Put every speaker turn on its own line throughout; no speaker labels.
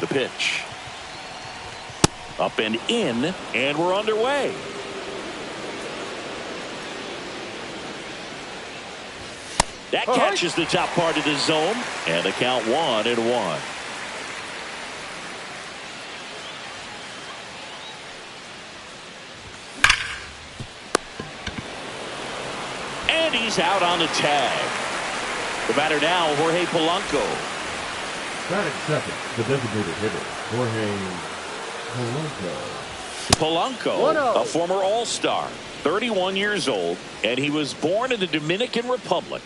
The pitch. Up and in, and we're underway. That catches the top part of the zone, and the count 1-1. And he's out on the tag. The batter now, Jorge Polanco.
Batting second, the designated hitter, Jorge Polanco.
Polanco, a former All-Star, 31 years old, and he was born in the Dominican Republic.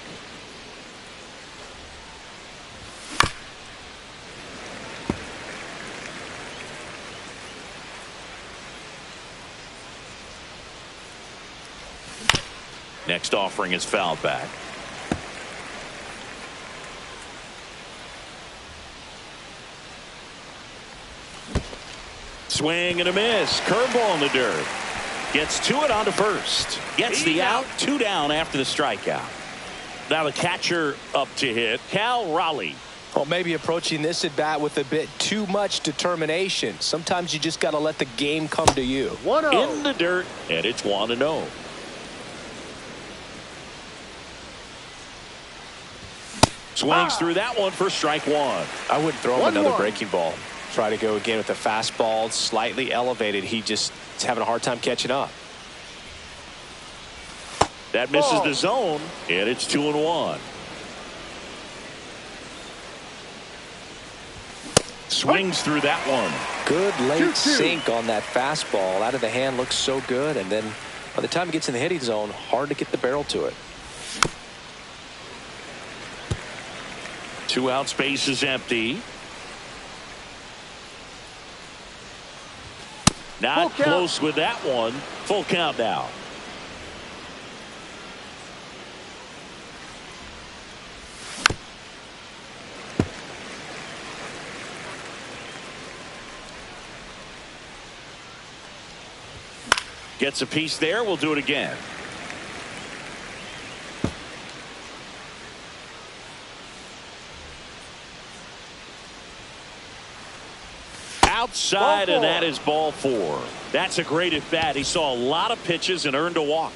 Next offering is fouled back. Swing and a miss. Curveball in the dirt. Gets to it onto first. Gets the out. 2 down after the strikeout. Now the catcher up to hit. Cal Raleigh.
Well, maybe approaching this at bat with a bit too much determination. Sometimes you just got to let the game come to you.
1-0. In the dirt, and it's 1-0. Swings through that one for strike 1.
I wouldn't throw him another breaking ball. Try to go again with a fastball slightly elevated. He just is having a hard time catching up.
That misses the zone, and it's 2-1. Swings through that one.
Good late sink on that fastball. Out of the hand, looks so good, and then by the time it gets in the hitting zone, hard to get the barrel to it.
2 out, space is empty. Not close with that one. Full count now. Gets a piece there. We'll do it again. Outside, and that is ball 4. That's a great at bat. He saw a lot of pitches and earned a walk.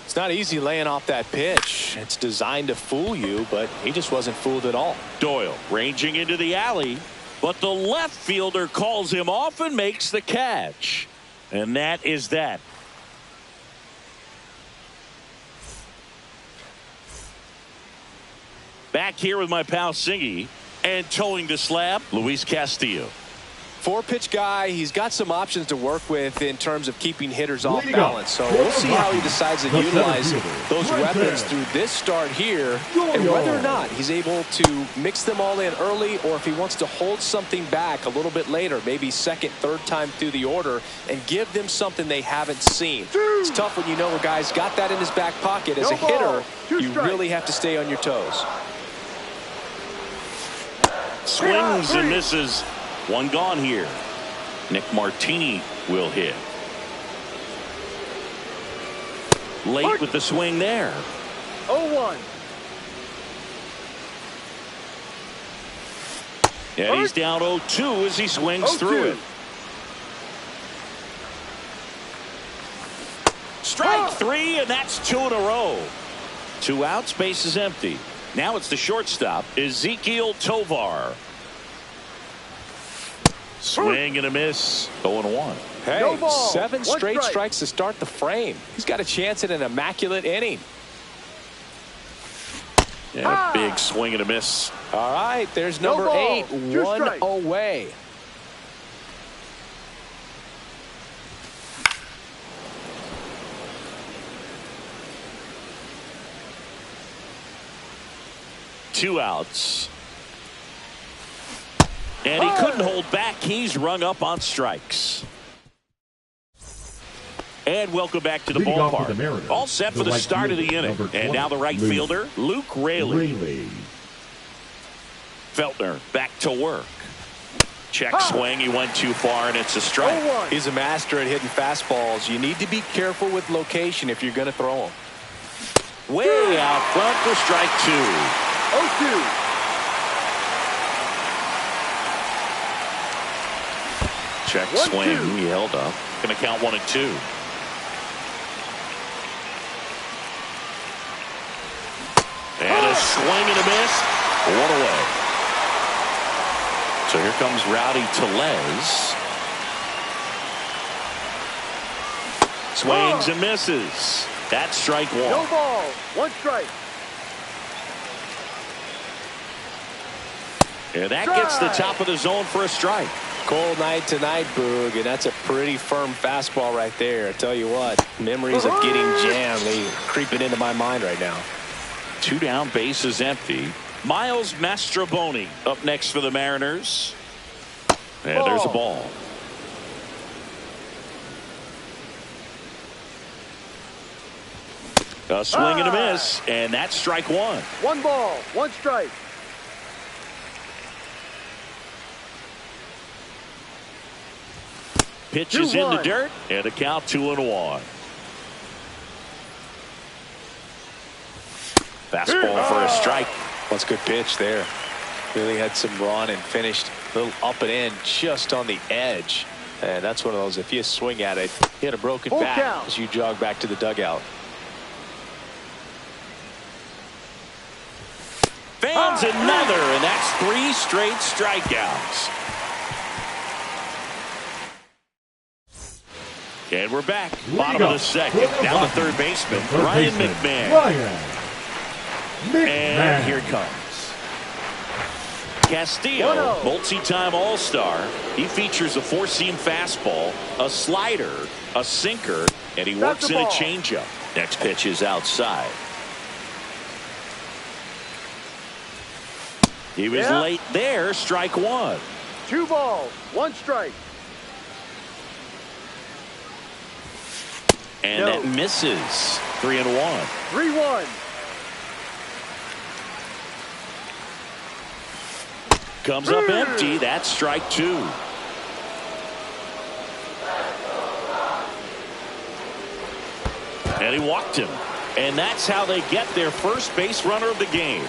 It's not easy laying off that pitch. It's designed to fool you, but he just wasn't fooled at all.
Doyle ranging into the alley, but the left fielder calls him off and makes the catch. And that is that. Back here with my pal Singy, and towing the slab, Luis Castillo.
4-pitch guy. He's got some options to work with in terms of keeping hitters off balance. So we'll see how he decides to utilize those weapons through this start here, and whether or not he's able to mix them all in early, or if he wants to hold something back a little bit later, maybe second, third time through the order, and give them something they haven't seen. It's tough when you know a guy's got that in his back pocket. As a hitter, you really have to stay on your toes.
Swings and misses. 1 gone here. Nick Martini will hit. Late with the swing there.
0-1.
And he's down 0-2 as he swings through it. Strike 3, and that's 2 in a row. 2 outs, base is empty. Now it's the shortstop, Ezequiel Tovar. Swing and a miss. 0-1.
Hey, 7 straight strikes to start the frame. He's got a chance at an immaculate inning.
Yeah, big swing and a miss.
All right, there's number 8, 1 away.
Two outs. And he couldn't hold back. He's rung up on strikes. And welcum back to the ballpark. All set for the start of the inning. And now the right fielder, Luke Raley. Feltner back to work. Check swing. He went too far, and it's a strike.
He's a master at hitting fastballs. You need to be careful with location if you're going to throw them.
Way out front for strike 2.
0-2.
Check swing. He held up. Going to count 1-2. And a swing and a miss. One away. So here comes Rowdy Tellez. Swings and misses. That's strike one.
No ball. One strike.
And that gets the top of the zone for a strike.
Cold night tonight, Boog, and that's a pretty firm fastball right there. I tell you what, memories of getting jammed, they creeping into my mind right now.
2 down, base is empty. Miles Mastrobuoni up next for the Mariners. And there's a ball. A swing and a miss, and that's strike one.
1 ball, 1 strike.
Pitches in the dirt, and a count 2-1. Fastball for a strike.
That's a good pitch there. Really had some run and finished a little up and in just on the edge. And that's one of those, if you swing at it, you had a broken back as you jog back to the dugout.
Fans another, and that's 3 straight strikeouts. And we're back. Bottom of the second. Down the third baseman, Ryan McMahon. And here it comes. Castillo, multi-time All-Star. He features a 4-seam fastball, a slider, a sinker, and he works in a changeup. Next pitch is outside. He was late there. Strike one.
2 balls, 1 strike.
And that misses. 3-1.
3-1.
Comes up empty. That's strike 2. And he walked him. And that's how they get their first base runner of the game.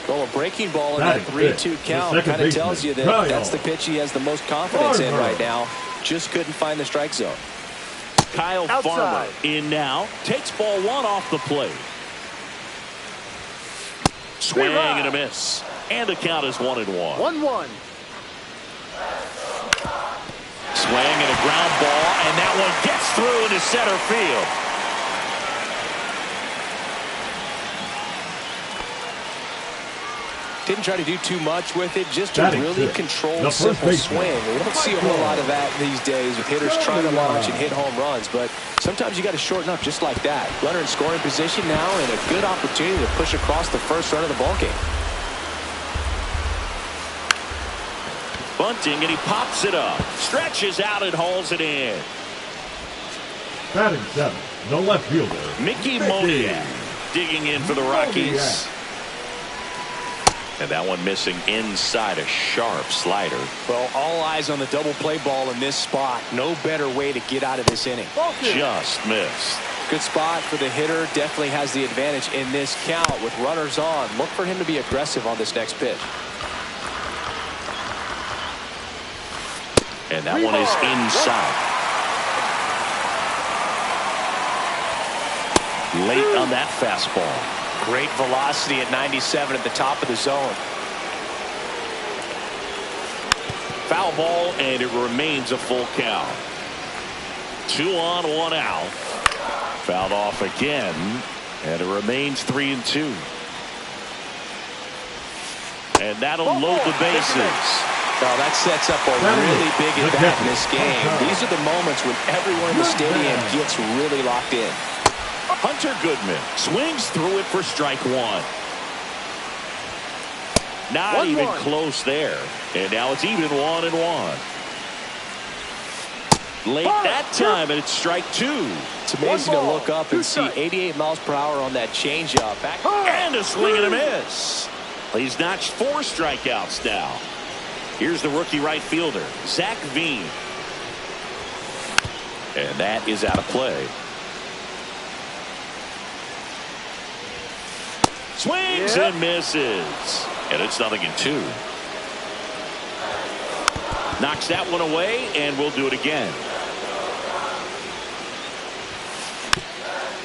Well, a breaking ball in that 3-2 count kind of tells you that that's the pitch he has the most confidence in right now. Just couldn't find the strike zone.
Kyle Farmer in now. Takes ball 1 off the plate. Swing and a miss. And the count is 1-1.
1-1.
Swing and a ground ball. And that one gets through into center field.
Didn't try to do too much with it, just a really controlled, simple swing. We don't see a whole lot of that these days with hitters trying to launch and hit home runs, but sometimes you got to shorten up just like that. Runner in scoring position now, and a good opportunity to push across the first run of the ballgame.
Bunting, and he pops it up. Stretches out and hauls it in.
Batting 7, no left fielder,
Mickey Moniak digging in for the Rockies. And that one missing inside, a sharp slider.
Well, all eyes on the double play ball in this spot. No better way to get out of this inning.
Just missed.
Good spot for the hitter. Definitely has the advantage in this count with runners on. Look for him to be aggressive on this next pitch.
And that one is inside. Late on that fastball.
Great velocity at 97 at the top of the zone.
Foul ball, and it remains a full count. 2 on, 1 out. Fouled off again, and it remains 3-2. And that'll load the bases.
Well, that sets up a really big at-bat in this game. These are the moments when everyone in the stadium gets really locked in.
Hunter Goodman swings through it for strike 1. Not even close there. And now it's even 1-1. Late that time, and it's strike 2.
It's amazing to look up and see 88 miles per hour on that changeup.
And a swing and a miss. He's notched 4 strikeouts now. Here's the rookie right fielder, Zach Veen. And that is out of play. Swings and misses. And it's 0-2. Knocks that one away, and we'll do it again.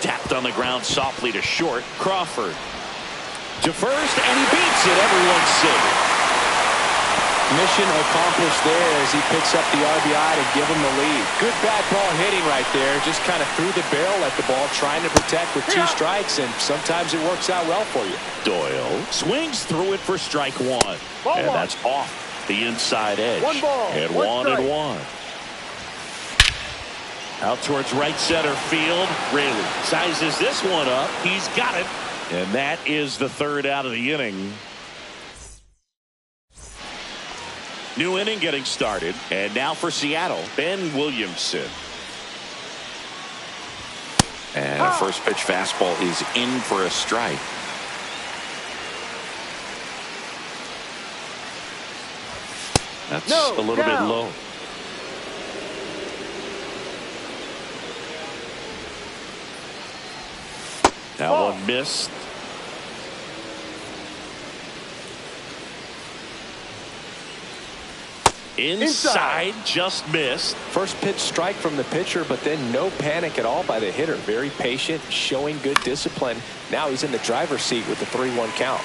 Tapped on the ground softly to short. Crawford to first, and he beats it. Everyone's safe.
Mission accomplished there as he picks up the RBI to give him the lead. Good bat ball hitting right there. Just kind of threw the barrel at the ball, trying to protect with 2 strikes, and sometimes it works out well for you.
Doyle swings through it for strike 1. And that's off the inside edge.
1 ball,
And
1 strike.
1-1. Out towards right center field. Raley sizes this one up. He's got it. And that is the 3rd out of the inning. New inning getting started. And now for Seattle, Ben Williamson. And a first pitch fastball is in for a strike. That's a little bit low. That one missed. Inside, just missed.
First pitch strike from the pitcher, but then no panic at all by the hitter. Very patient, showing good discipline. Now he's in the driver's seat with the 3-1 count.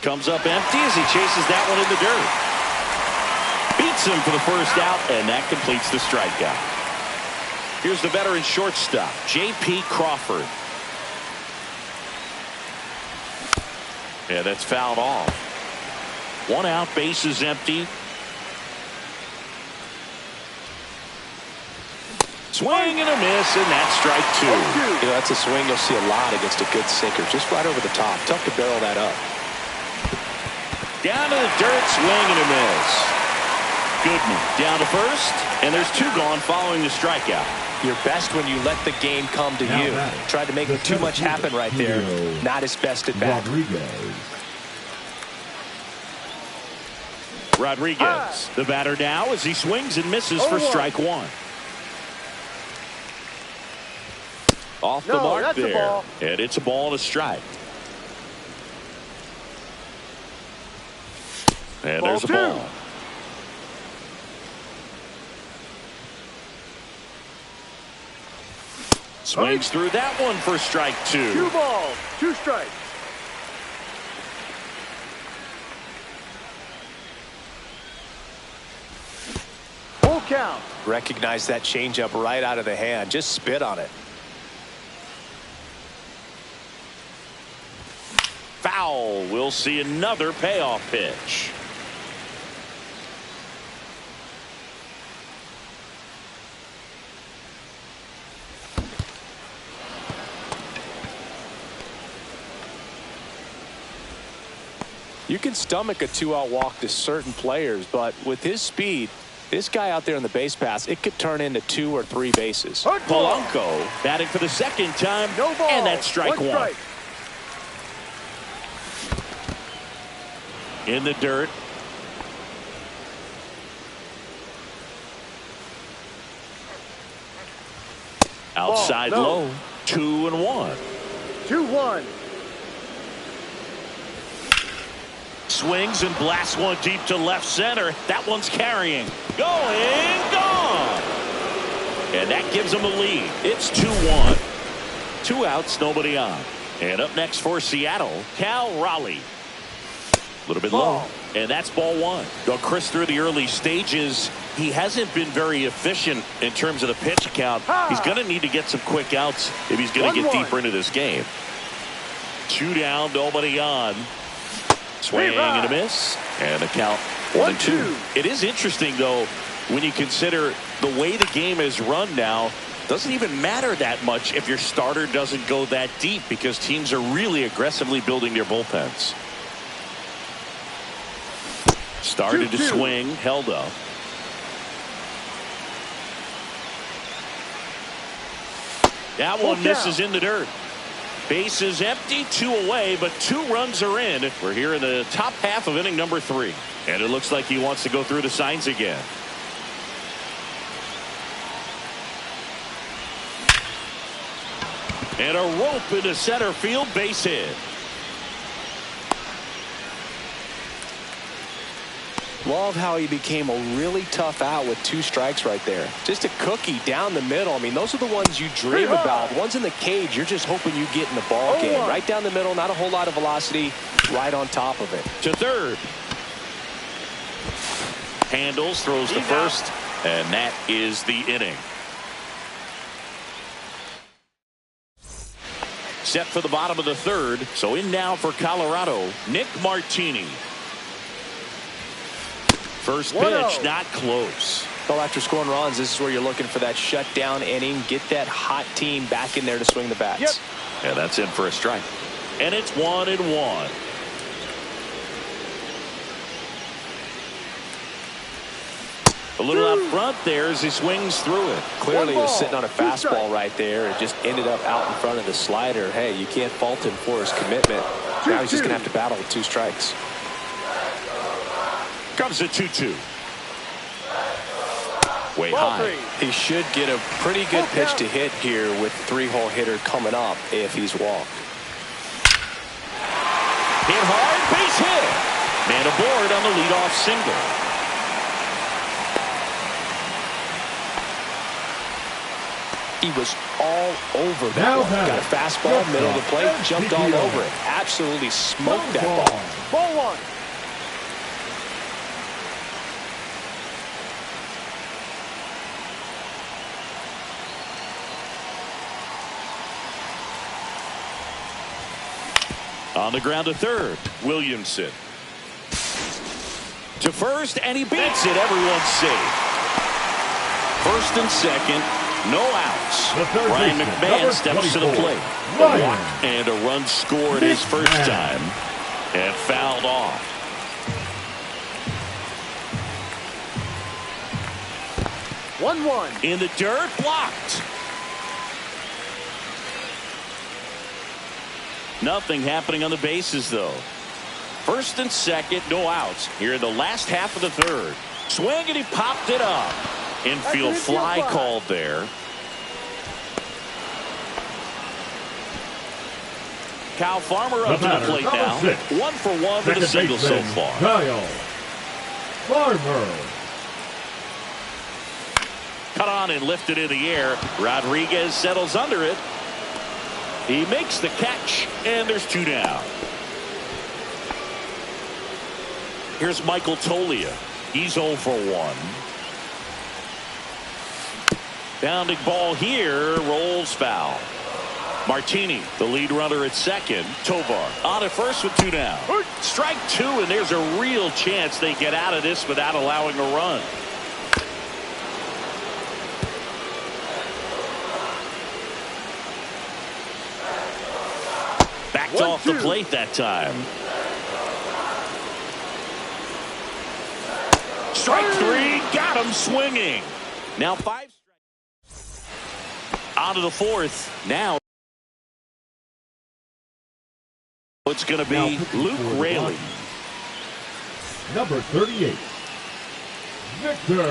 Comes up empty as he chases that one in the dirt. Beats him for the first out, and that completes the strikeout. Here's the veteran shortstop, J.P. Crawford. Yeah, that's fouled off. 1 out, bases empty. Swing and a miss, and that's strike 2.
You know, that's a swing you'll see a lot against a good sinker. Just right over the top. Tough to barrel that up.
Down to the dirt, swing and a miss. Goodman down to first, and there's 2 gone following the strikeout.
You're best when you let the game come to you. Tried to make too much happen right there. Not his best at bat.
Rodriguez, the batter now as he swings and misses for strike 1. Off the mark there. And it's a ball to strike. And there's a ball. Swings through that one for strike 2.
2 balls, 2 strikes. Full count.
Recognize that changeup right out of the hand. Just spit on it.
Foul. We'll see another payoff pitch.
You can stomach a 2-out walk to certain players, but with his speed, this guy out there in the base pass, it could turn into 2 or 3 bases.
Polanco batting for the 2nd time,
No ball.
and that's strike 1.
Strike.
In the dirt. Outside low. 2-1.
2-1.
Swings and blasts one deep to left center. That one's carrying. Going, gone. And that gives them a lead. It's 2-1. 2 outs, nobody on. And up next for Seattle, Cal Raleigh. A little bit low. And that's ball 1. Though Chris, through the early stages, he hasn't been very efficient in terms of the pitch count. He's going to need to get some quick outs if he's going to get deeper into this game. 2 down, nobody on. Swing and a miss. And the count 1-2. It is interesting, though, when you consider the way the game is run now. Doesn't even matter that much if your starter doesn't go that deep, because teams are really aggressively building their bullpens. Started to swing, held up. That one misses in the dirt. Base is empty, 2 away, but 2 runs are in. We're here in the top half of inning number 3. And it looks like he wants to go through the signs again. And a rope into center field, base hit.
Love how he became a really tough out with 2 strikes right there. Just a cookie down the middle. I mean, those are the ones you dream about. Ones in the cage, you're just hoping you get in the ball game. Right down the middle, not a whole lot of velocity, right on top of it.
To third. Handles, throws to first, and that is the inning. Set for the bottom of the third. So in now for Colorado, Nick Martini. First pitch, not close.
Well, after scoring runs, this is where you're looking for that shutdown inning. Get that hot team back in there to swing the bats.
Yep. Yeah, that's in for a strike. And it's 1-1. A little out front there as he swings through it.
Clearly he was sitting on a fastball right there. It just ended up out in front of the slider. Hey, you can't fault him for his commitment. Now he's just going to have to battle with 2 strikes.
Comes a 2-2. Way high.
He should get a pretty good pitch to hit here with 3-hole hitter coming up if he's walked.
Hit hard, base hit. Man aboard on the leadoff single.
He was all over that one. Got a fastball, middle of the plate, jumped all over it. Absolutely smoked that ball.
Ball 1.
On the ground to third, Williamson. To first, and he beats it. Everyone's safe. First and second, no outs. Ryan McMahon steps to the plate. A walk and a run scored his first time and fouled off.
1-1.
In the dirt, blocked. Nothing happening on the bases, though. First and second, no outs. Here in the last half of the third. Swing, and he popped it up. Infield fly called there. Kyle Farmer up to the plate now. 1 for 1 with a single so far.
Kyle Farmer.
Cut on and lifted in the air. Rodriguez settles under it. He makes the catch, and there's 2 down. Here's Michael Toglia. He's 0 for 1. Bounding ball here, rolls foul. Martini, the lead runner at second. Tovar on at first with 2 down. Strike 2, and there's a real chance they get out of this without allowing a run. Backed off the plate that time. Strike 3, got him swinging. Now 5 strikes. On to the 4th. Now it's going to be Luke Raley.
Number 38, Victor.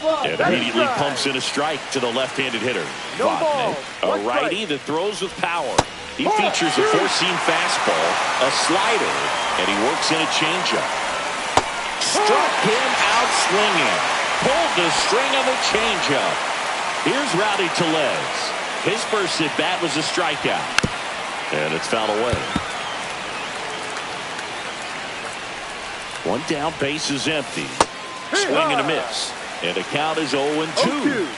And immediately pumps in a strike to the left-handed hitter. A righty that throws with power. He features a 4-seam fastball, a slider, and he works in a changeup. Struck him out swinging. Pulled the string on the changeup. Here's Rowdy Tellez. His first at-bat was a strikeout. And it's fouled away. 1 down, base is empty. Swing and a miss. And the count is 0-2.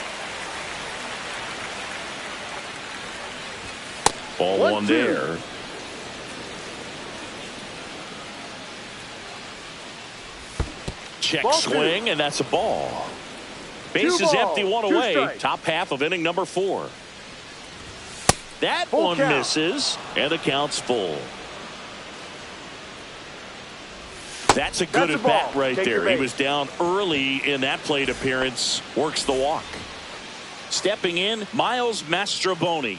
Ball 1 there. Check swing, and that's a ball. Base is empty, 1 away. Top half of inning number 4. That one misses, and the count's full. That's a good at bat right there. He was down early in that plate appearance. Works the walk. Stepping in, Miles Mastrobuoni.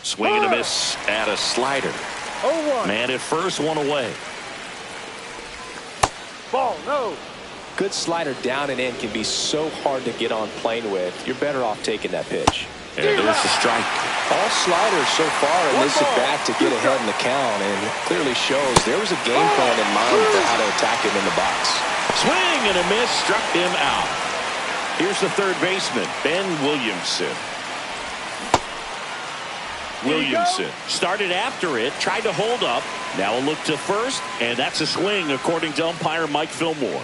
Swing and a miss at a slider.
0-1.
Man at first, 1 away.
Ball, no.
Good slider down and in can be so hard to get on plane with. You're better off taking that pitch.
And there's a strike.
All sliders so far in this at-bat to get ahead in the count, and it clearly shows there was a game plan in mind for how to attack him in the box.
Swing and a miss, struck him out. Here's the third baseman, Ben Williamson. Williamson started after it, tried to hold up. Now a look to first, and that's a swing according to umpire Mike Fillmore.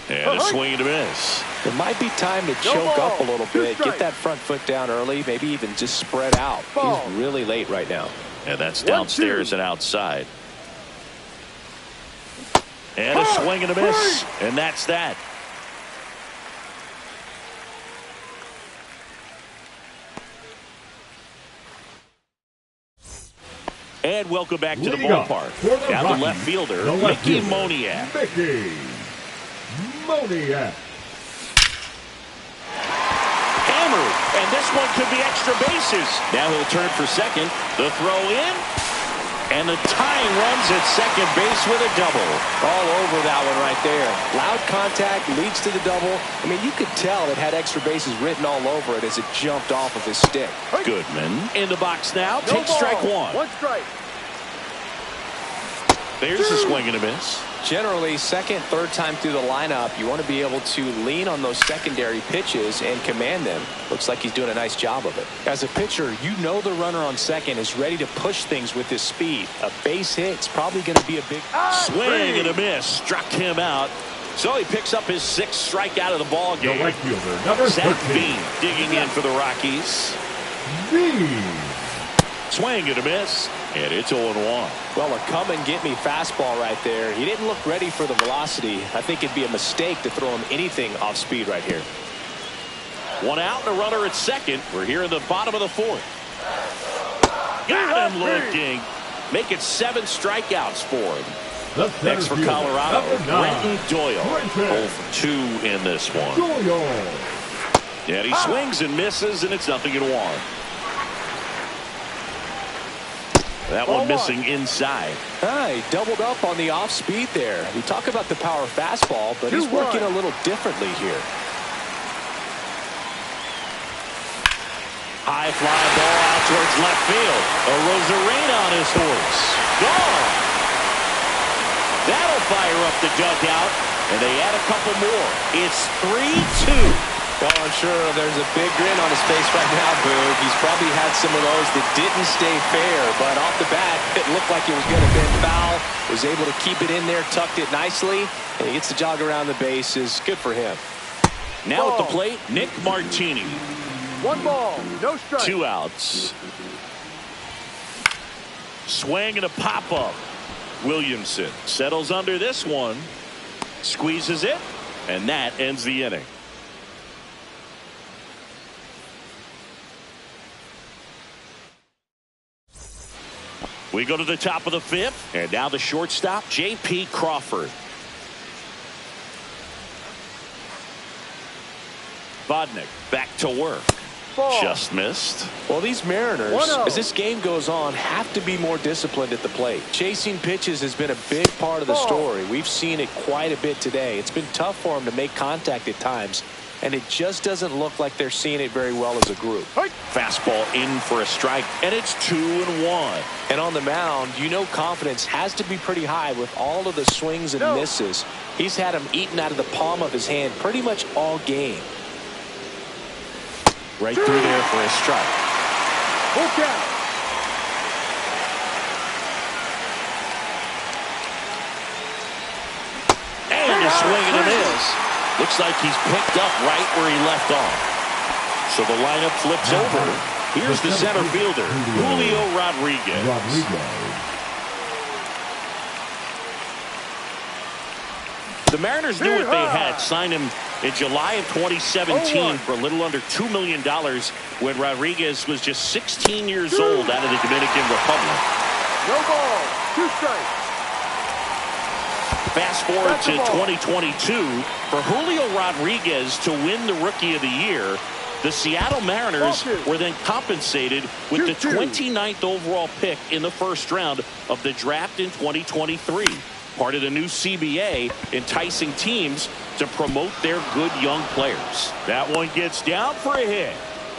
And a swing and a miss.
It might be time to choke up a little bit, get that front foot down early, maybe even just spread out. He's really late right now.
And that's downstairs and outside. And a swing and a miss. And that's that. And welcome back to the ballpark. Now the left fielder, Mickey Moniak.
Mickey Moniak.
Hammered, and this one could be extra bases. Now he'll turn for second. The throw in, and the tying runs at second base with a double.
All over that one right there. Loud contact leads to the double. I mean, you could tell it had extra bases written all over it as it jumped off of his stick.
Goodman in the box now. Takes strike one.
One strike.
There's a swing and a miss.
Generally, second, third time through the lineup, you want to be able to lean on those secondary pitches and command them. Looks like he's doing a nice job of it. As a pitcher, you know the runner on second is ready to push things with his speed. A base hit's probably going to be a big
swing and a miss. Struck him out. So he picks up his sixth strikeout of the ball game.
The right fielder, number
Zach
13.
Bean digging in for the Rockies.
Bean.
Swing and a miss, and it's 0-1.
Well, a come-and-get-me fastball right there. He didn't look ready for the velocity. I think it'd be a mistake to throw him anything off speed right here.
One out and a runner at second. We're here in the bottom of the fourth. Got him looking. Make it 7 strikeouts for him. Next for Colorado, Brenton Doyle. 0 for 2 in this one.
Doyle.
And he swings and misses, and it's 0-1. That one missing inside.
He doubled up on the off speed there. We talk about the power fastball, but he's working a little differently here.
High fly ball out towards left field. A Rosarena on his horse. Gone. That'll fire up the dugout, and they add a couple more. It's 3-2.
Well, I'm sure there's a big grin on his face right now, Boog. He's probably had some of those that didn't stay fair, but off the bat, it looked like it was going to be foul. Was able to keep it in there, tucked it nicely, and he gets the jog around the bases. Good for him.
Now at the plate, Nick Martini.
1 ball, no strike.
2 outs. Swing and a pop-up. Williamson settles under this one. Squeezes it, and that ends the inning. We go to the top of the 5th, and now the shortstop, J.P. Crawford. Vodnik back to work.
Ball.
Just missed.
Well, these Mariners,
1-0.
as this game goes on, have to be more disciplined at the plate. Chasing pitches has been a big part of the story. We've seen it quite a bit today. It's been tough for them to make contact at times, and it just doesn't look like they're seeing it very well as a group.
Fastball in for a strike, and it's 2-1.
And on the mound, you know confidence has to be pretty high with all of the swings and misses. He's had them eaten out of the palm of his hand pretty much all game.
Right through there for a strike.
Full count.
And a swing and a miss. Looks like he's picked up right where he left off. So the lineup flips over. Here's the center fielder, Julio Rodriguez. The Mariners knew what they had. Signed him in July of 2017 for a little under $2 million when Rodriguez was just 16 years old out of the Dominican Republic.
No ball, 2 strikes.
Fast forward to 2022. For Julio Rodriguez to win the Rookie of the Year, the Seattle Mariners were then compensated with the 29th overall pick in the first round of the draft in 2023. Part of the new CBA, enticing teams to promote their good young players. That one gets down for a hit.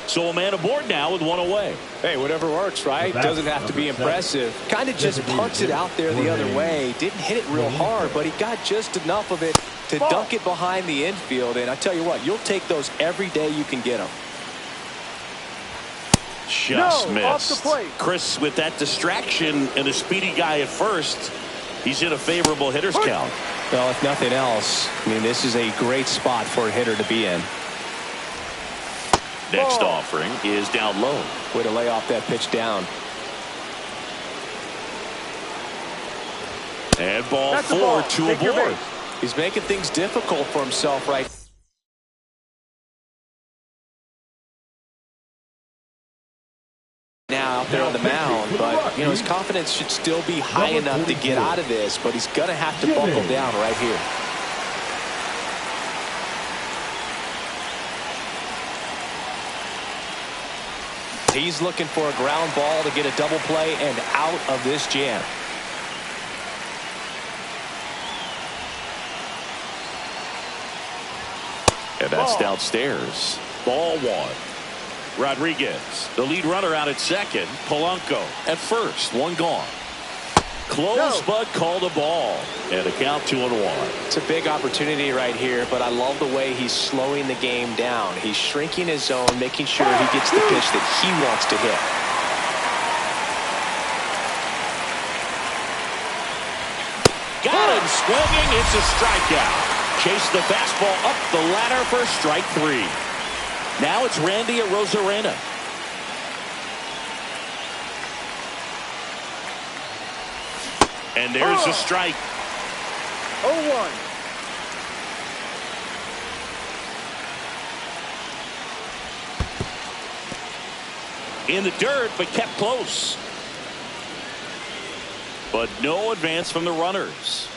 So a man aboard now with one away.
Hey, whatever works, right? Doesn't have to be impressive. Kind of just punts it out there the other way. Didn't hit it real hard, but he got just enough of it to dunk it behind the infield. And I tell you what, you'll take those every day you can get them.
Just
No, off
missed.
the plate.
Chris, with that distraction and a speedy guy at first, he's in a favorable hitter's count.
Well, if nothing else, I mean, this is a great spot for a hitter to be in.
Next offering is down low.
Way to lay off that pitch down.
And ball
That's a
4
ball.
to
Take your
aboard.
base.
He's making things difficult for himself right now out there on the mound, but you know his confidence should still be high enough to get out of this, but he's gonna have to buckle down right here. He's looking for a ground ball to get a double play and out of this jam.
And that's downstairs. Ball 1. Rodriguez, the lead runner, out at second. Polanco at first. One gone. Close, but called a ball. And a count 2-1.
It's a big opportunity right here, but I love the way he's slowing the game down. He's shrinking his zone, making sure he gets the pitch that he wants to hit.
Got him swinging. It's a strikeout. Chase the fastball up the ladder for strike 3. Now it's Randy Arozarena. And there's a strike.
0-1.
In the dirt, but kept close. But no advance from the runners.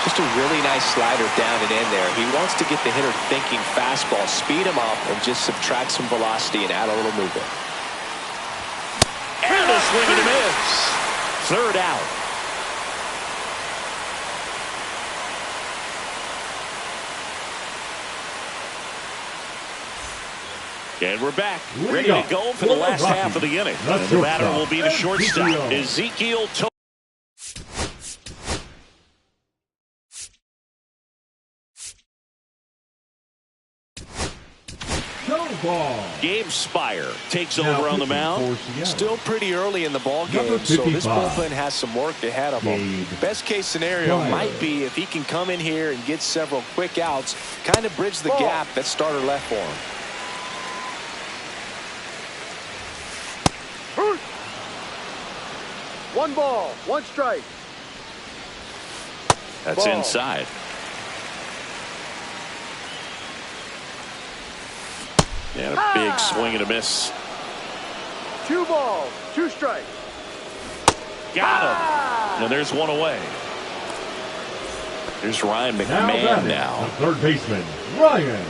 Just a really nice slider down and in there. He wants to get the hitter thinking fastball, speed him up, and just subtract some velocity and add a little movement.
And a swing and a miss. Third out. And we're back, ready to go for the last half of the inning. And the batter will be the shortstop, Ezekiel Toth. Gabe Spire takes over on the mound.
Still pretty early in the ball game, so this bullpen has some work ahead of him. Best case scenario might be if he can come in here and get several quick outs, kind of bridge the gap that starter left for him.
One ball, one strike.
That's inside. And a big swing and a miss.
2 balls, 2 strikes.
Got him. And there's one away. There's Ryan McMahon now.
The third baseman, Ryan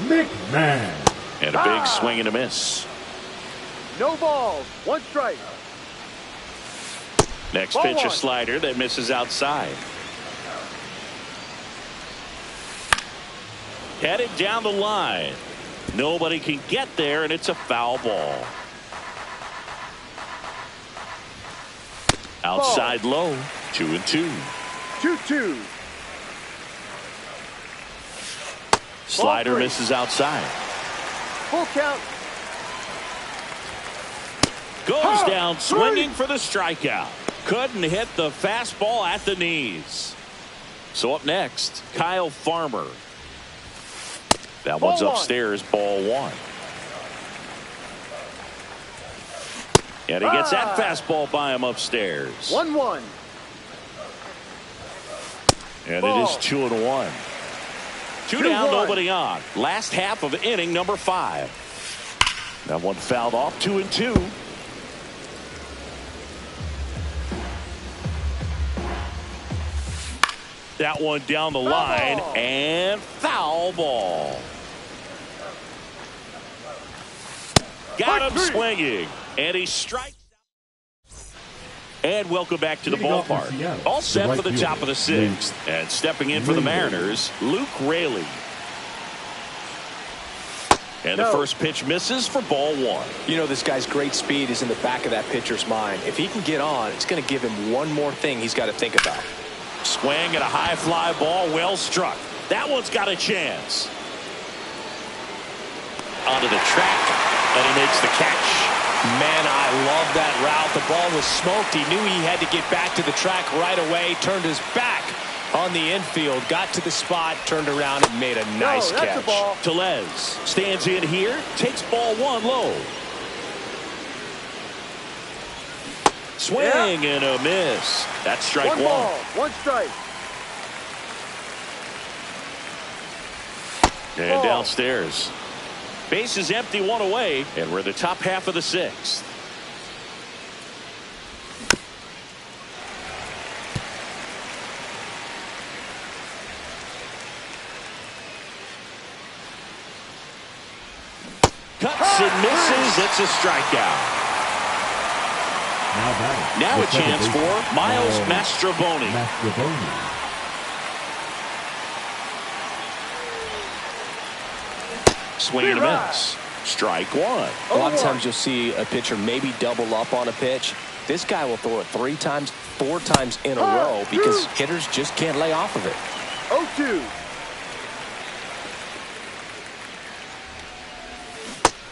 McMahon.
And a big swing and a miss.
No balls, 1 strike.
Next
Ball
pitch, a
1.
slider that misses outside. Headed down the line. Nobody can get there, and it's a foul ball. Outside low, 2-2.
2-2.
Slider
3.
misses outside.
Full count.
Goes down swinging for the strikeout. Couldn't hit the fastball at the knees. So up next, Kyle Farmer. That one's upstairs, ball 1. And he gets that fastball by him upstairs.
1-1.
And it is 2-1. 2 down,
2-1.
nobody on. Last half of inning number 5. That one fouled off, 2-2. That one down the line, and foul ball. Got him swinging, and he strikes. And welcome back to the ballpark. All set for the top of the sixth. And stepping in for the Mariners, Luke Raley. And the first pitch misses for ball one.
You know, this guy's great speed is in the back of that pitcher's mind. If he can get on, it's going to give him one more thing he's got to think about.
Swing at a high fly ball, well struck. That one's got a chance. Onto the track, and he makes the catch.
Man, I love that route. The ball was smoked. He knew he had to get back to the track right away. Turned his back on the infield. Got to the spot, turned around, and made a nice catch.
Tellez stands in here, takes ball one low. Swing and a miss. That's strike one.
Ball, one strike.
And downstairs. Base is empty, one away, and we're in the top half of the sixth. Cuts and misses. It's a strikeout. Now a chance for Miles Mastrobuoni. Swing and a miss. Strike one.
A lot of times you'll see a pitcher maybe double up on a pitch. This guy will throw it 3 times, 4 times in a row because hitters just can't lay off of it.
0-2.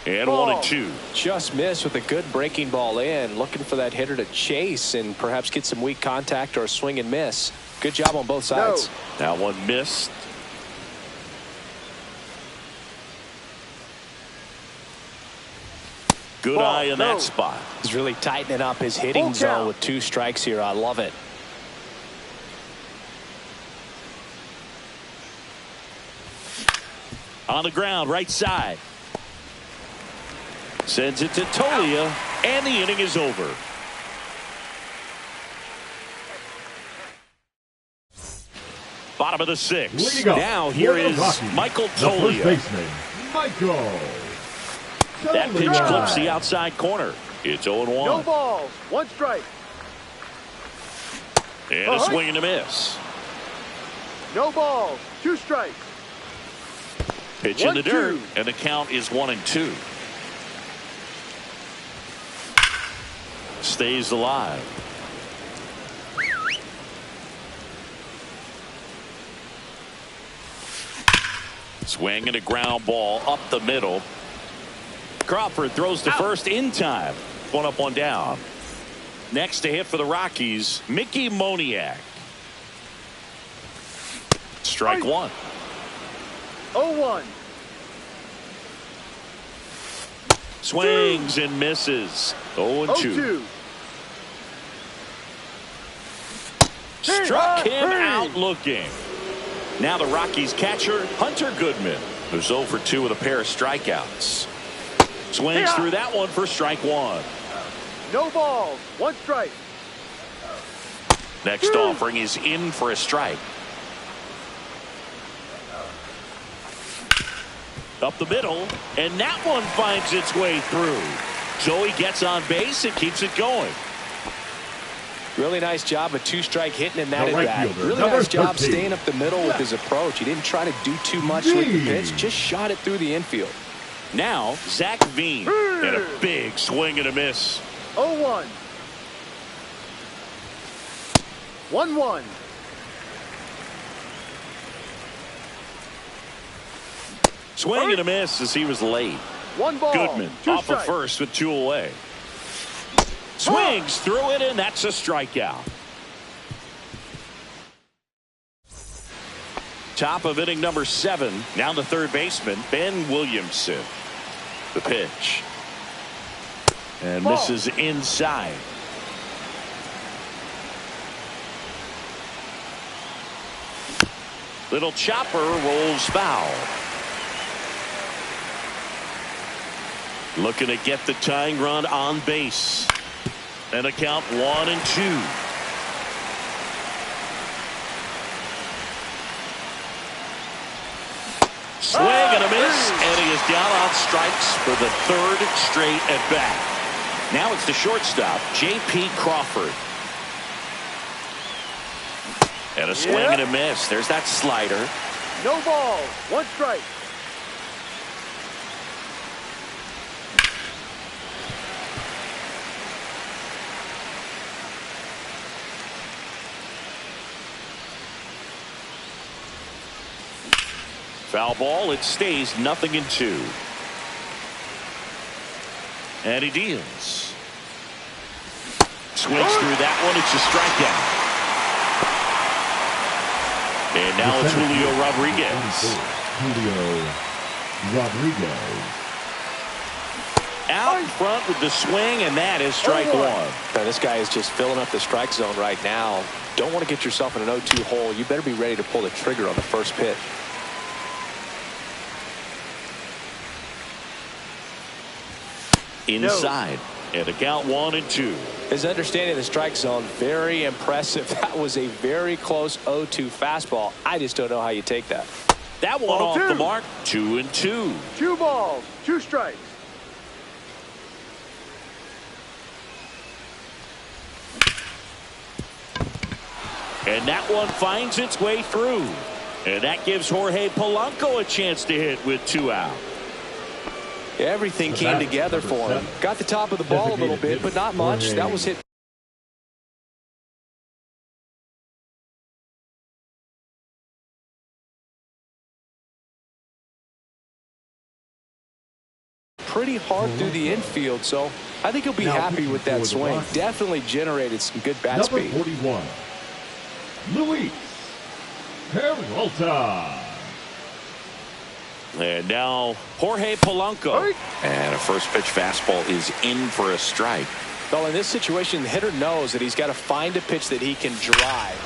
And 1-2.
Just missed with a good breaking ball in. Looking for that hitter to chase and perhaps get some weak contact or a swing and miss. Good job on both sides.
Now one missed. Good eye in that spot.
He's really tightening up his hitting zone with 2 strikes here. I love it.
On the ground, right side. Sends it to Tolia, and the inning is over. Bottom of the sixth. Now here is Michael Tolia.
First baseman, Michael.
That pitch clips the outside corner. It's 0-1.
No balls, 1 strike.
And a swing and a miss.
No balls, 2 strikes.
Pitch in the dirt, and the count is 1-2. Stays alive. Swing and a ground ball up the middle. Crawford throws to first in time. 1 up, 1 down. Next to hit for the Rockies, Mickey Moniak. Strike 1.
0-1.
Swings and misses. 0-2. Struck him out looking. Now the Rockies catcher, Hunter Goodman, who's 0 for 2 with a pair of strikeouts. Swings through that one for strike 1.
No balls, 1 strike.
Next offering is in for a strike. Up the middle, and that one finds its way through. So he gets on base and keeps it going.
Really nice job of 2-strike hitting in that at bat. Really nice job staying up the middle with his approach. He didn't try to do too much with the pitch, just shot it through the infield.
Now Zach Veen and a big swing and a miss.
0-1. 1-1.
Swing and a miss as he was late.
1 ball.
Goodman
2
off
strikes.
of first with 2 away. Swings through it, and that's a strikeout. Top of inning number 7. Now the third baseman, Ben Williamson. The pitch. And misses inside. Little chopper rolls foul. Looking to get the tying run on base. And a count 1-2. Swing and a miss, and he has got on strikes for the 3rd straight at bat. Now it's the shortstop, J.P. Crawford. And a swing and a miss. There's that slider.
No balls. One strike.
Foul ball. It stays 0-2. And he deals. Swings through that one. It's a strikeout. And now it's Julio Rodriguez.
Julio Rodriguez.
Out in front with the swing, and that is strike one.
Now, this guy is just filling up the strike zone right now. Don't want to get yourself in an 0-2 hole. You better be ready to pull the trigger on the first pitch.
Inside. And the count 1-2.
His understanding of the strike zone, very impressive. That was a very close 0-2 fastball. I just don't know how you take that.
That one off the mark. 2-2.
2 balls. 2 strikes.
And that one finds its way through. And that gives Jorge Polanco a chance to hit with 2 out.
Everything came together for him. Got the top of the ball a little bit, but not much. That was hit pretty hard through the infield, so I think he'll be happy with that swing. Definitely generated some good bat speed.
Number 41, Luis Peralta.
And now Jorge Polanco.
And a first pitch fastball is in for a strike.
Well, in this situation, the hitter knows that he's got to find a pitch that he can drive.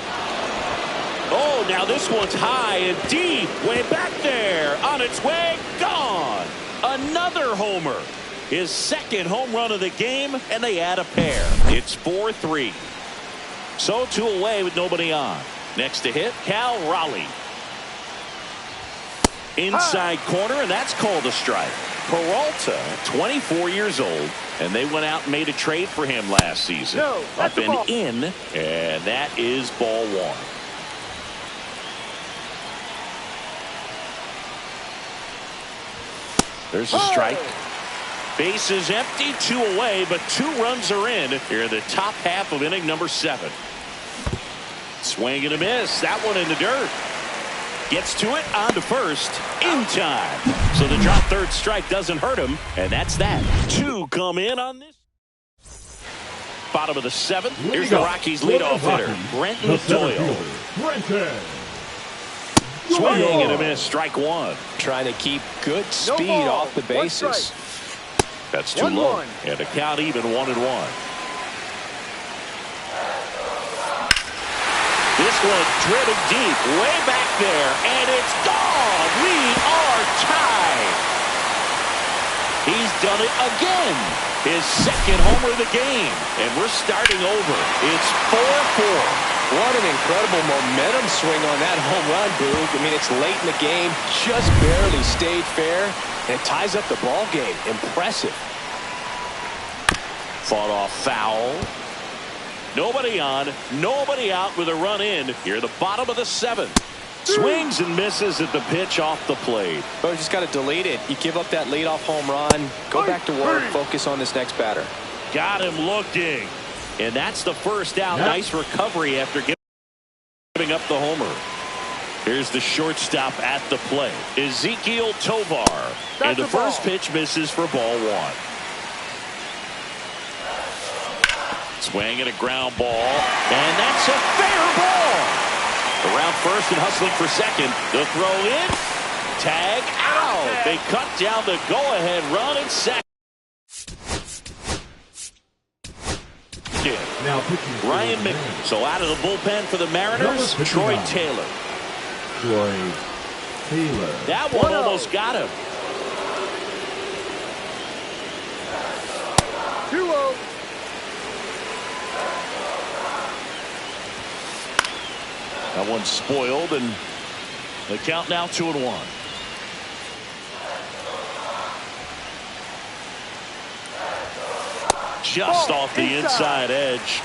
Oh, now this one's high and deep. Way back there. On its way. Gone. Another homer. His second home run of the game, and they add a pair. It's 4-3. So 2 away with nobody on. Next to hit, Cal Raleigh. Inside corner, and that's called a strike. Peralta, 24 years old, and they went out and made a trade for him last season. Up and in, and that is ball 1. There's a strike. Base is empty, 2 away, but 2 runs are in here in the top half of inning number 7. Swing and a miss. That one in the dirt. Gets to it, on to first, in time. So the drop third strike doesn't hurt him, and that's that. 2 come in on this. Bottom of the 7th. Here's the Rockies' leadoff hitter, Brenton Doyle. Swing and a miss, strike 1.
Trying to keep good speed off the bases.
That's too low. And the count even 1-1. This one driven deep, way back there, and it's gone. We are tied. He's done it again. His second homer of the game, and we're starting over. It's 4-4.
What an incredible momentum swing on that home run, Boog. I mean, it's late in the game, just barely stayed fair, and it ties up the ball game. Impressive.
Fought off foul. Nobody on, nobody out with a run in. Here at the bottom of the 7th. Swings and misses at the pitch off the plate.
But you just got to delete it. You give up that leadoff home run. Go back to work. Focus on this next batter.
Got him looking. And that's the first out. Nice recovery after giving up the homer. Here's the shortstop at the plate, Ezekiel Tovar. And the first pitch misses for ball 1. Swing and a ground ball, and that's a fair ball. Around first and hustling for second. The throw in, tag out. They cut down the go-ahead run in second.
Now
Ryan McMahon. So out of the bullpen for the Mariners, Troy Taylor. That one almost got him.
2-0.
That one's spoiled, and the count now 2-1. Just off the inside edge.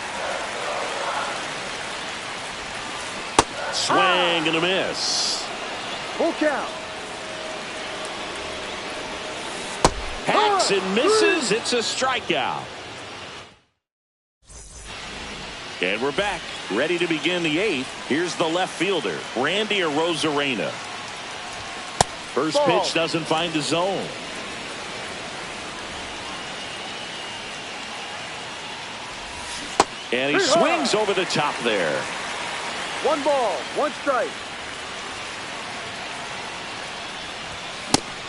Swing and a miss.
Full count.
Hacks and misses. It's a strikeout. And we're back, ready to begin the 8th. Here's the left fielder, Randy Arozarena. First pitch doesn't find the zone. And he swings over the top there.
1 ball, 1 strike.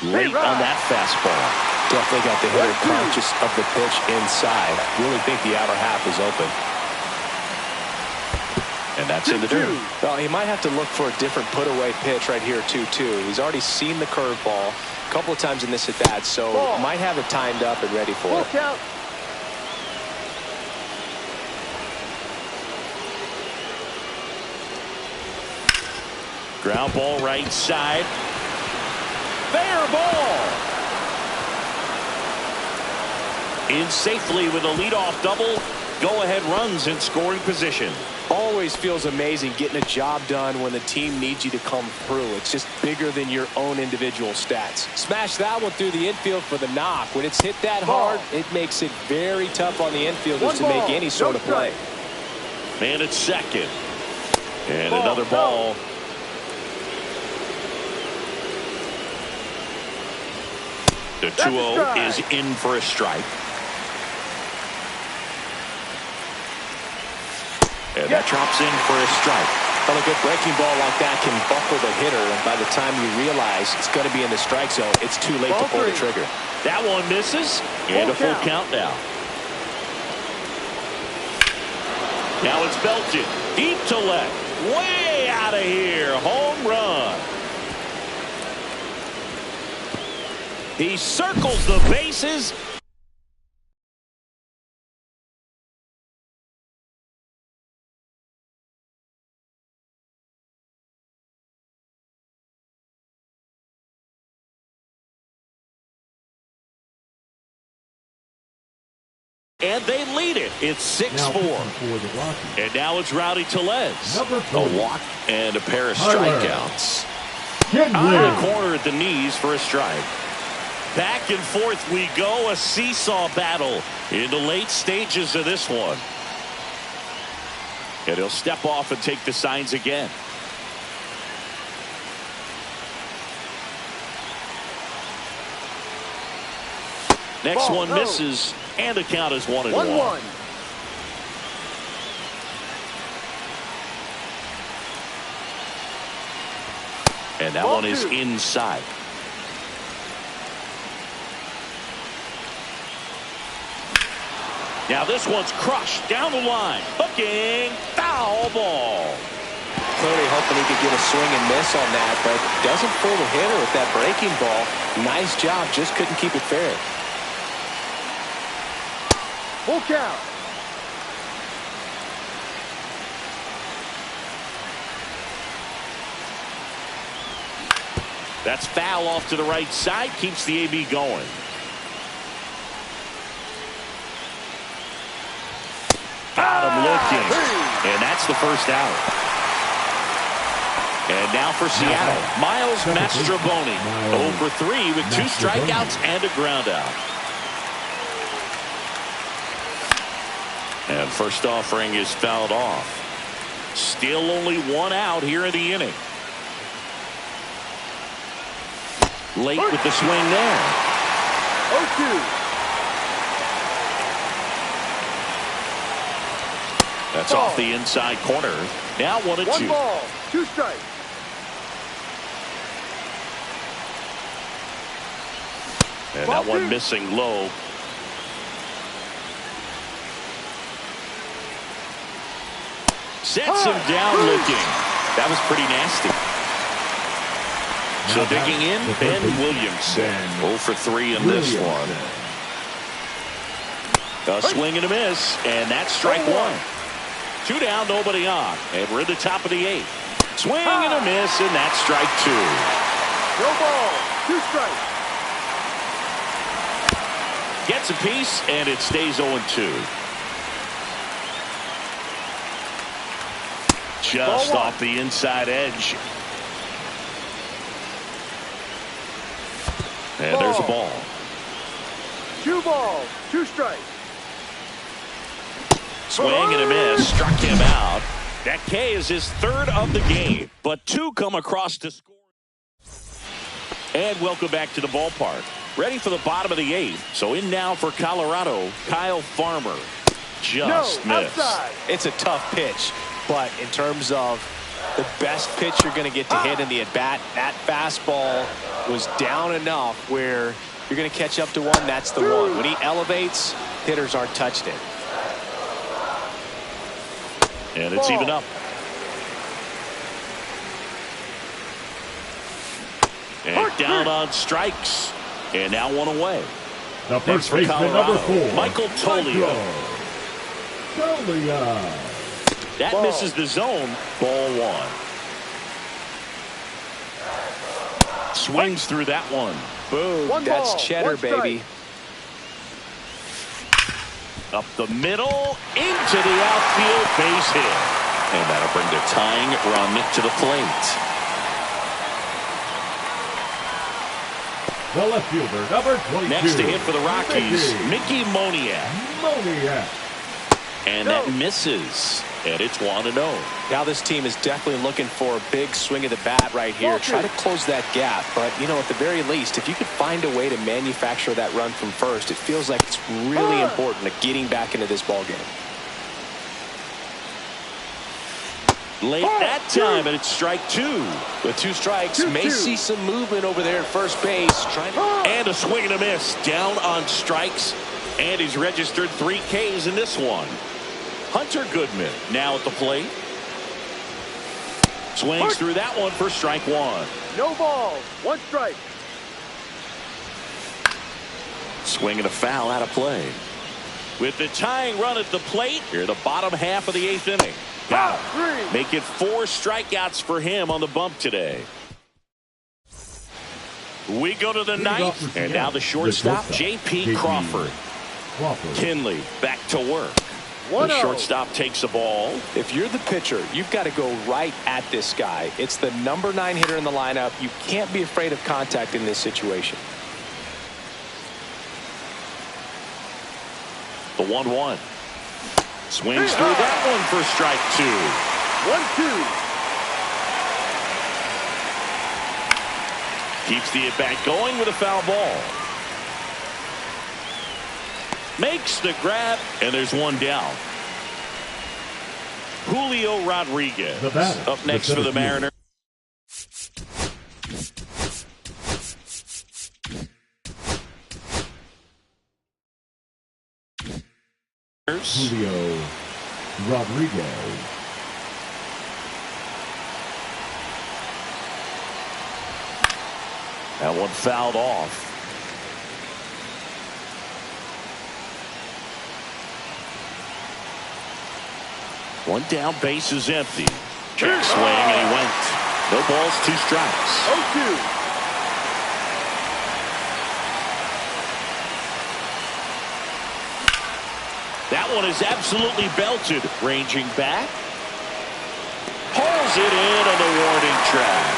Late on that fastball.
Definitely got the hitter conscious of the pitch inside. Really think the outer half is open.
And that's in the dirt.
Well, he might have to look for a different put-away pitch right here, 2-2. He's already seen the curveball a couple of times in this at-bat, so might have it timed up and ready for
Full
it.
count.
Ground ball right side. Fair ball. In safely with a leadoff double. Go-ahead runs in scoring position.
Always feels amazing getting a job done when the team needs you to come through. It's just bigger than your own individual stats. Smash that one through the infield for the knock. When it's hit that hard, it makes it very tough on the infielders to make any sort of play.
Man at second. And another ball. The 2-0 is in for a strike. And that drops in for a strike.
Well, a good breaking ball like that can buckle the hitter, and by the time you realize it's going to be in the strike zone, it's too late to pull the trigger.
That one misses, and a full count now. Now it's belted deep to left, way out of here, home run. He circles the bases. And they lead it. It's 6-4. And now it's Rowdy Tellez. A walk and a pair of strikeouts. On the corner at the knees for a strike. Back and forth we go. A seesaw battle in the late stages of this one. And he'll step off and take the signs again. Next one misses, and the count is 1-1. And that one is inside. Now this one's crushed down the line. Hooking, foul ball.
Clearly hoping he could get a swing and miss on that, but doesn't fool the hitter with that breaking ball. Nice job, just couldn't keep it fair.
Full count.
That's foul off to the right side. Keeps the AB going. Got him looking. And that's the first out. And now for Seattle, Miles Mastrobuoni. 0 for 3 with 2 strikeouts and a ground out. And first offering is fouled off. Still only 1 out here in the inning. Late with the swing there.
0-2.
That's off the inside corner. Now 1-2.
1 ball, 2 strikes.
And that one missing low. Sets him down looking. That was pretty nasty. So digging in, Ben Williamson. 0 for 3 in this one. A swing and a miss, and that's strike 1. 2 down, nobody on. And we're in the top of the 8th. Swing and a miss, and that's strike 2.
No ball, 2 strikes.
Gets a piece, and it stays 0-2. Just off the inside edge. And there's a ball.
2 balls, 2 strikes.
Swing and a miss. Struck him out. That K is his 3rd of the game, but 2 come across to score. And welcome back to the ballpark. Ready for the bottom of the 8th. So in now for Colorado, Kyle Farmer. Just missed.
Outside.
It's a tough pitch, but in terms of the best pitch you're going to get to hit in the at-bat, that fastball was down enough where you're going to catch up to one. That's the one. When he elevates, hitters aren't touched it.
And it's even up. And down on strikes. And now 1 away.
The first
for
baseman,
Colorado,
number 4,
Michael Tolio. That
Ball.
misses the zone. Ball 1. Swings through that one.
Boom.
1
That's
ball,
cheddar,
1 strike.
baby.
Up the middle, into the outfield, base hit.
And that'll bring the tying run to the plate.
The left fielder, number 22.
Next to hit for the Rockies, Mickey Moniak. And that misses. And it's 1-0.
Now this team is definitely looking for a big swing of the bat right here. Try to close that gap. But, you know, at the very least, if you could find a way to manufacture that run from first, it feels like it's really important to getting back into this ball game.
Late that time, and it's strike 2.
With 2 strikes, may see some movement over there at first base.
And a swing and a miss. Down on strikes. And he's registered 3 Ks in this one. Hunter Goodman now at the plate. Swings through that one for strike 1.
No balls, 1 strike.
Swing and a foul out of play. With the tying run at the plate, here the bottom half of the 8th inning. Got him. Make it 4 strikeouts for him on the bump today. We go to the 9th, and now the shortstop, J.P. Crawford. Kinley back to work. The shortstop takes the ball.
If you're the pitcher, you've got to go right at this guy. It's the number 9 hitter in the lineup. You can't be afraid of contact in this situation.
The 1-1. Swings through that one for strike 2.
1-2.
Keeps the at-bat going with a foul ball. Makes the grab, and there's 1 down. Julio Rodriguez up next for the Mariners.
Julio Rodriguez.
That one fouled off. One down, base is empty. Check swing, and he went. No balls, 2 strikes.
0-2.
That one is absolutely belted. Ranging back. Pulls it in on the warning track.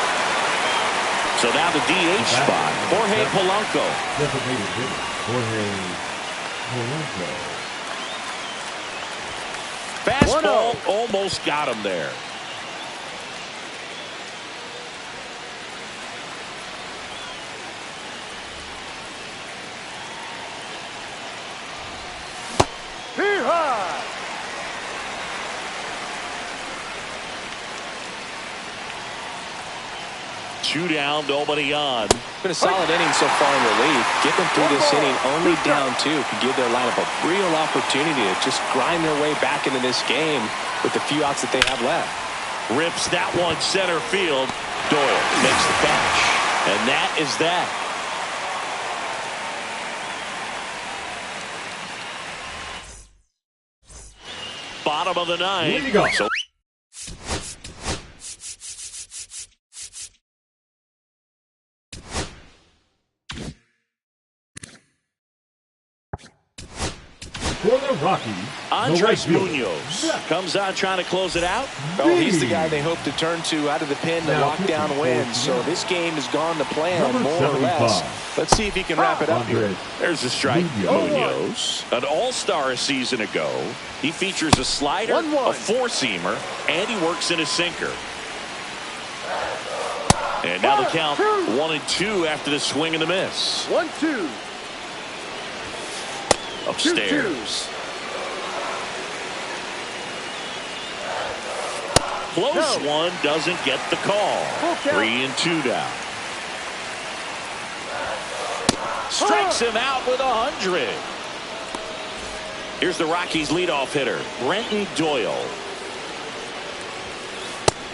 So now the DH spot. Jorge Polanco.
Designated hitter, Jorge Polanco.
Fastball almost got him there.
Here high.
2 down, nobody on.
Been a solid inning so far in relief. Get them through this inning only down 2 could give their lineup a real opportunity to just grind their way back into this game with the few outs that they have left.
Rips that one center field. Doyle makes the catch. And that is that. Bottom of the 9th. So
For the Rockies,
Andres
the right fielder,
Munoz comes on trying to close it out.
Oh, he's the guy they hope to turn to out of the pen to
Now
lock down wins. So this game has gone to plan
Number
more or less.
75.
Let's see if he can wrap it up here.
Andres
There's a strike. Munoz, an all-star a season ago. He features a slider,
1-1.
a four-seamer, and he works in a sinker. And now the count 1-2 after the swing and the miss.
1-2.
Upstairs. Close one, doesn't get the call. 3-2 down. Strikes him out with 100. Here's the Rockies leadoff hitter, Brenton Doyle.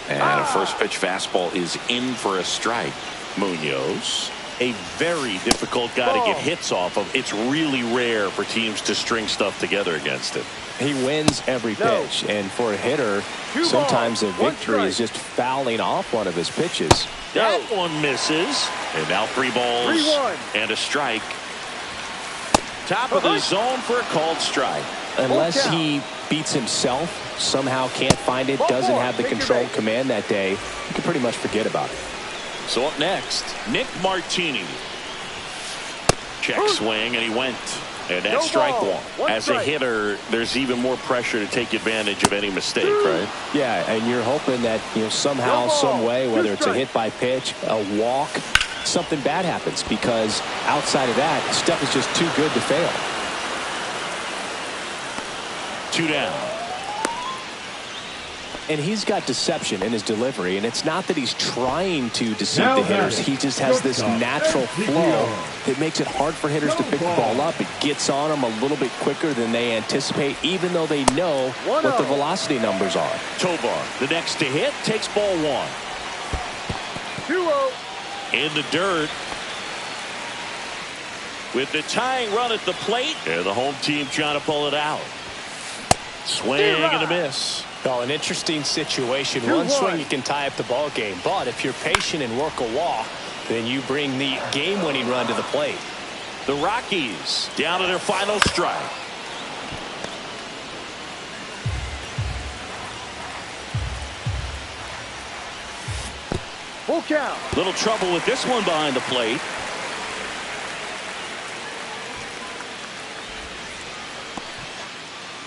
And a first pitch fastball is in for a strike.
Munoz, a very difficult guy to get hits off of. It's really rare for teams to string stuff together against him.
He wins every pitch, and for a hitter, sometimes a victory is just fouling off one of his pitches.
That one misses. And now 3 balls
3-1.
and a strike. Top of the zone for a called strike.
Unless he beats himself, somehow can't find it, doesn't have the control command that day, you can pretty much forget about it.
So up next, Nick Martini. Check swing, and he went. And that's strike one. As a hitter, there's even more pressure to take advantage of any mistake, right?
Yeah, and you're hoping that somehow, some way, whether it's a hit by pitch, a walk, something bad happens, because outside of that, stuff is just too good to fail.
2 down.
And he's got deception in his delivery, and it's not that he's trying to deceive the hitters. He just has this natural flow that makes it hard for hitters to pick the ball up. It gets on them a little bit quicker than they anticipate, even though they know what the velocity numbers are.
Tovar, the next to hit, takes ball 1.
2-0.
In the dirt. With the tying run at the plate, and the home team trying to pull it out. Swing and a miss.
Well, an interesting situation. One swing you can tie up the ball game, but if you're patient and work a walk, then you bring the game-winning run to the plate.
The Rockies down to their final strike.
Full count.
Little trouble with this one behind the plate.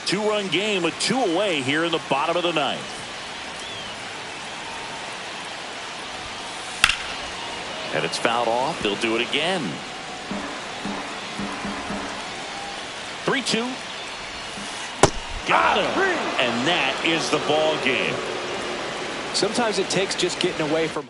Two-run game with 2 away here in the bottom of the 9th. And it's fouled off. They'll do it again. 3-2. Got him. And that is the ball game.
Sometimes it takes just getting away from